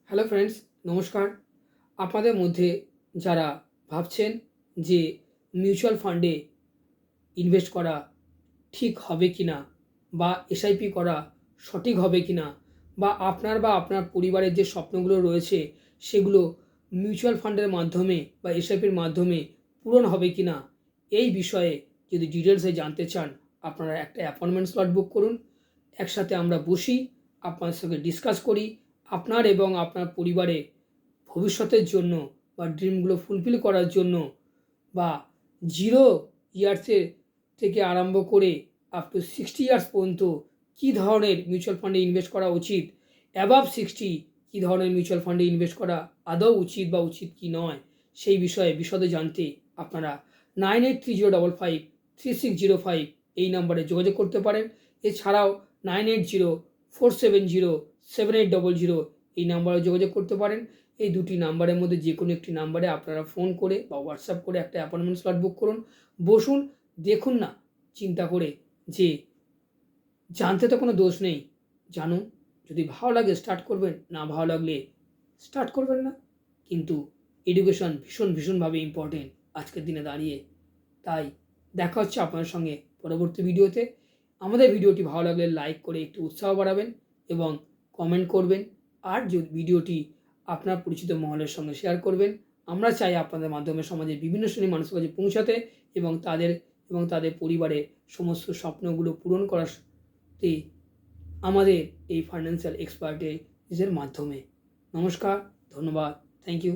Hello friends, নমস্কার। আপনাদের মধ্যে যারা ভাবছেন যে মিউচুয়াল ফান্ডে ইনভেস্ট করা ঠিক হবে কি না, বা এসআইপি করা সঠিক হবে কি না, বা আপনার পরিবারের যে স্বপ্নগুলো রয়েছে সেগুলো মিউচুয়াল ফান্ডের মাধ্যমে বা এসআইপির মাধ্যমে পূরণ হবে কি না, এই বিষয়ে যদি ডিটেলসে জানতে চান, আপনারা একটা অ্যাপয়েন্টমেন্ট স্লট বুক করুন। একসাথে আমরা বসি, আপনার সঙ্গে ডিসকাস করি আপনার এবং আপনার পরিবারে ভবিষ্যতের জন্য বা ড্রিমগুলো ফুলফিল করার জন্য, বা 0 ইয়ার্সের থেকে আরম্ভ করে আপ টু 60 ইয়ার্স পর্যন্ত কী ধরনের মিউচুয়াল ফান্ডে ইনভেস্ট করা উচিত, অ্যাবাভ 60 কী ধরনের মিউচুয়াল ফান্ডে ইনভেস্ট করা আদৌ উচিত বা উচিত কি নয়, সেই বিষয়ে বিশদে জানতে আপনারা 9830553605 এই নাম্বারে যোগাযোগ করতে পারেন। এছাড়াও 9804707800 এই নাম্বারে যোগাযোগ করতে পারেন। এই দুটি নাম্বারের মধ্যে যে কোনো একটি নাম্বারে আপনারা ফোন করে বা হোয়াটসঅ্যাপ করে একটা অ্যাপয়েন্টমেন্ট স্লট বুক করুন। বসুন, দেখুন না চিন্তা করে যে জানতে তো কোনো দোষ নেই, জানুন। যদি ভালো লাগে স্টার্ট করবেন, না ভালো লাগলে স্টার্ট করবেন না। কিন্তু এডুকেশন ভীষণভাবে ইম্পর্টেন্ট আজকের দিনে দাঁড়িয়ে। তাই দেখা হচ্ছে আপনাদের সঙ্গে পরবর্তী ভিডিওতে। আমাদের ভিডিওটি ভালো লাগলে লাইক করে একটু উৎসাহ বাড়াবেন এবং কমেন্ট করবেন। আর যদি ভিডিওটি আপনার পরিচিত মহলের সঙ্গে শেয়ার করবেন। আমরা চাই আপনাদের মাধ্যমে সমাজের বিভিন্ন শ্রেণীর মানুষের কাছে পৌঁছাতে এবং তাদের পরিবারের সমস্ত স্বপ্নগুলো পূরণ করাতে আমাদের এই ফাইন্যান্সিয়াল এক্সপার্টিসের মাধ্যমে। নমস্কার, ধন্যবাদ, থ্যাংক ইউ।